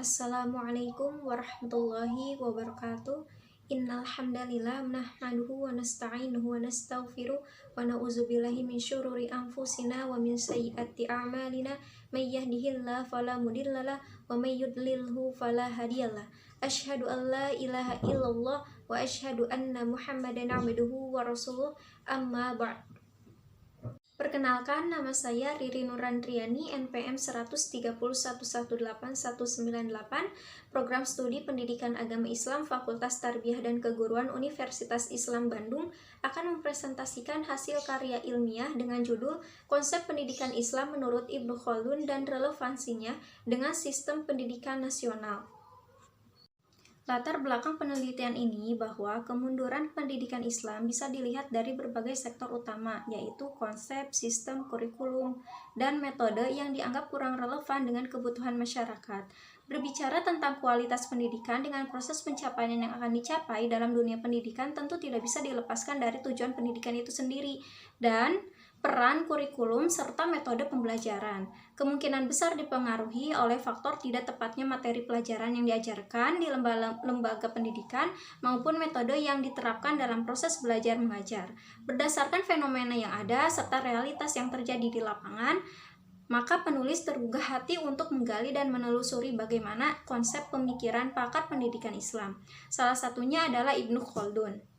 Assalamualaikum warahmatullahi wabarakatuh. Innal hamdalillah nahmaduhu wa nasta'inuhu wa nastaghfiruh wa na'udzubillahi min syururi anfusina wa min sayyiati a'malina may yahdihillahu fala mudhillalah wa may yudlilhu fala hadiyalah. Asyhadu an la ilaha illallah wa asyhadu anna Muhammadan abduhu wa rasuluh. Amma ba'd. Perkenalkan, nama saya Riri Nurandriani, NPM 130118198, Program Studi Pendidikan Agama Islam Fakultas Tarbiyah dan Keguruan Universitas Islam Bandung, akan mempresentasikan hasil karya ilmiah dengan judul Konsep Pendidikan Islam menurut Ibnu Khaldun dan Relevansinya dengan Sistem Pendidikan Nasional. Latar belakang penelitian ini bahwa kemunduran pendidikan Islam bisa dilihat dari berbagai sektor utama, yaitu konsep, sistem, kurikulum, dan metode yang dianggap kurang relevan dengan kebutuhan masyarakat. Berbicara tentang kualitas pendidikan dengan proses pencapaian yang akan dicapai dalam dunia pendidikan tentu tidak bisa dilepaskan dari tujuan pendidikan itu sendiri dan peran kurikulum serta metode pembelajaran. Kemungkinan besar dipengaruhi oleh faktor tidak tepatnya materi pelajaran yang diajarkan di lembaga pendidikan maupun metode yang diterapkan dalam proses belajar mengajar. Berdasarkan fenomena yang ada serta realitas yang terjadi di lapangan, maka penulis tergugah hati untuk menggali dan menelusuri bagaimana konsep pemikiran pakar pendidikan Islam. Salah satunya adalah Ibnu Khaldun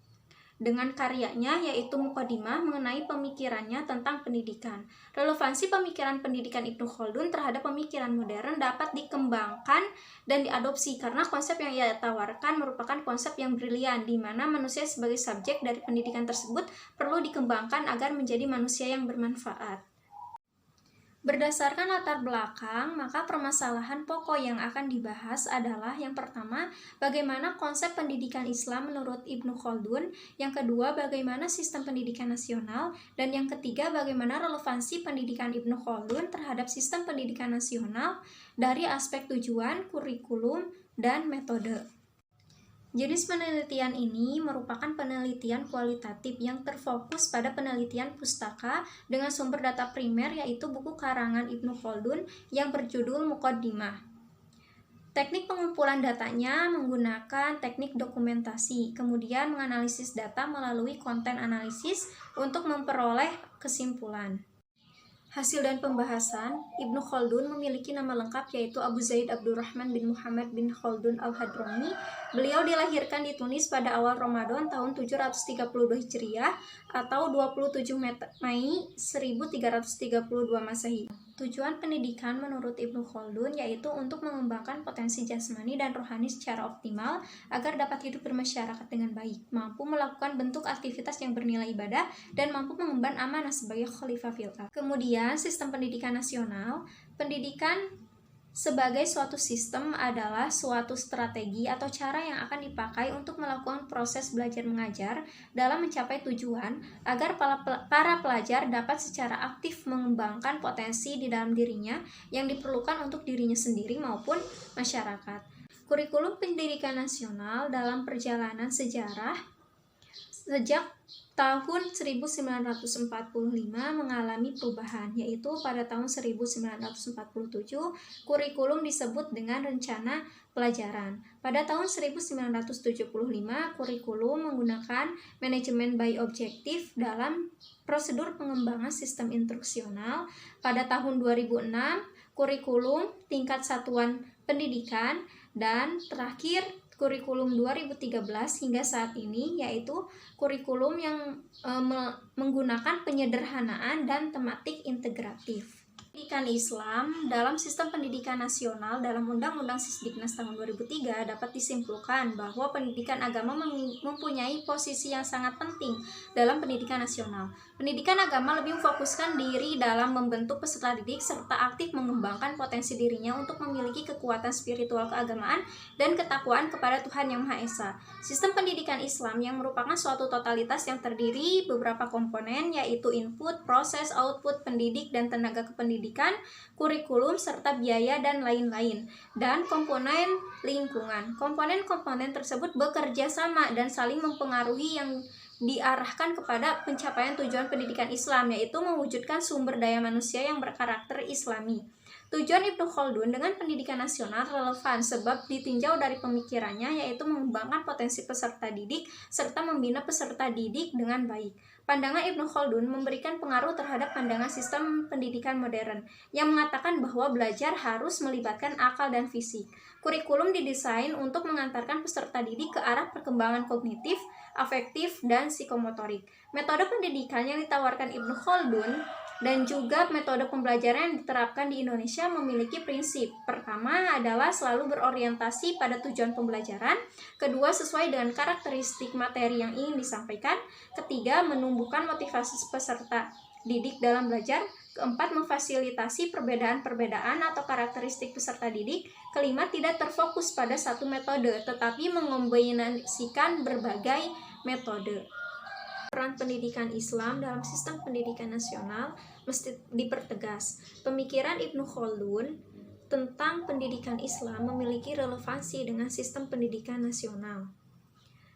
dengan karyanya yaitu Muqaddimah mengenai pemikirannya tentang pendidikan. Relevansi pemikiran pendidikan Ibnu Khaldun terhadap pemikiran modern dapat dikembangkan dan diadopsi karena konsep yang ia tawarkan merupakan konsep yang brilian di mana manusia sebagai subjek dari pendidikan tersebut perlu dikembangkan agar menjadi manusia yang bermanfaat. Berdasarkan latar belakang, maka permasalahan pokok yang akan dibahas adalah yang pertama, bagaimana konsep pendidikan Islam menurut Ibnu Khaldun, yang kedua, bagaimana sistem pendidikan nasional, dan yang ketiga, bagaimana relevansi pendidikan Ibnu Khaldun terhadap sistem pendidikan nasional dari aspek tujuan, kurikulum, dan metode. Jenis penelitian ini merupakan penelitian kualitatif yang terfokus pada penelitian pustaka dengan sumber data primer yaitu buku karangan Ibnu Khaldun yang berjudul Muqaddimah. Teknik pengumpulan datanya menggunakan teknik dokumentasi, kemudian menganalisis data melalui konten analisis untuk memperoleh kesimpulan. Hasil dan pembahasan, Ibnu Khaldun memiliki nama lengkap yaitu Abu Zaid Abdurrahman bin Muhammad bin Khaldun al-Hadrami. Beliau dilahirkan di Tunis pada awal Ramadan tahun 732 Hijriah atau 27 Mei 1332 Masehi. Tujuan pendidikan menurut Ibnu Khaldun yaitu untuk mengembangkan potensi jasmani dan rohani secara optimal agar dapat hidup bermasyarakat dengan baik, mampu melakukan bentuk aktivitas yang bernilai ibadah, dan mampu mengemban amanah sebagai khalifah fil ardh. Kemudian, sistem pendidikan nasional. Pendidikan sebagai suatu sistem adalah suatu strategi atau cara yang akan dipakai untuk melakukan proses belajar mengajar dalam mencapai tujuan agar para pelajar dapat secara aktif mengembangkan potensi di dalam dirinya yang diperlukan untuk dirinya sendiri maupun masyarakat. Kurikulum pendidikan nasional dalam perjalanan sejarah sejak tahun 1945 mengalami perubahan, yaitu pada tahun 1947 kurikulum disebut dengan rencana pelajaran. Pada tahun 1975 kurikulum menggunakan manajemen by objektif dalam prosedur pengembangan sistem instruksional. Pada tahun 2006 kurikulum tingkat satuan pendidikan, dan terakhir kurikulum 2013 hingga saat ini yaitu kurikulum yang menggunakan penyederhanaan dan tematik integratif. Pendidikan Islam dalam sistem pendidikan nasional dalam Undang-Undang Sisdiknas tahun 2003 dapat disimpulkan bahwa pendidikan agama mempunyai posisi yang sangat penting dalam pendidikan nasional. Pendidikan agama lebih memfokuskan diri dalam membentuk peserta didik serta aktif mengembangkan potensi dirinya untuk memiliki kekuatan spiritual keagamaan dan ketakwaan kepada Tuhan Yang Maha Esa. Sistem pendidikan Islam yang merupakan suatu totalitas yang terdiri beberapa komponen yaitu input, proses, output, pendidik, dan tenaga kependidikan, kurikulum, serta biaya dan lain-lain, dan komponen lingkungan. Komponen-komponen tersebut bekerja sama dan saling mempengaruhi yang diarahkan kepada pencapaian tujuan pendidikan Islam, yaitu mewujudkan sumber daya manusia yang berkarakter Islami. Tujuan Ibnu Khaldun dengan pendidikan nasional relevan sebab ditinjau dari pemikirannya, yaitu mengembangkan potensi peserta didik serta membina peserta didik dengan baik. Pandangan Ibnu Khaldun memberikan pengaruh terhadap pandangan sistem pendidikan modern yang mengatakan bahwa belajar harus melibatkan akal dan fisik. Kurikulum didesain untuk mengantarkan peserta didik ke arah perkembangan kognitif, afektif, dan psikomotorik. Metode pendidikan yang ditawarkan Ibnu Khaldun dan juga metode pembelajaran yang diterapkan di Indonesia memiliki prinsip. Pertama adalah selalu berorientasi pada tujuan pembelajaran. Kedua, sesuai dengan karakteristik materi yang ingin disampaikan. Ketiga, menumbuhkan motivasi peserta didik dalam belajar. Keempat, memfasilitasi perbedaan-perbedaan atau karakteristik peserta didik. Kelima, tidak terfokus pada satu metode, tetapi mengombinasikan berbagai metode. Peran pendidikan Islam dalam sistem pendidikan nasional mesti dipertegas. Pemikiran Ibnu Khaldun tentang pendidikan Islam memiliki relevansi dengan sistem pendidikan nasional.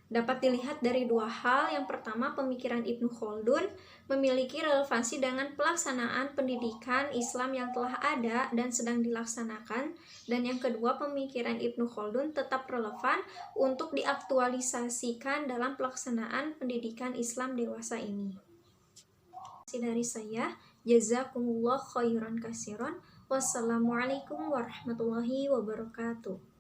Dapat dilihat dari dua hal. Yang pertama, pemikiran Ibnu Khaldun memiliki relevansi dengan pelaksanaan pendidikan Islam yang telah ada dan sedang dilaksanakan. Dan yang kedua, pemikiran Ibnu Khaldun tetap relevan untuk diaktualisasikan dalam pelaksanaan pendidikan Islam dewasa ini. Dari saya, jazakumullah khairan katsiran. Wassalamualaikum warahmatullahi wabarakatuh.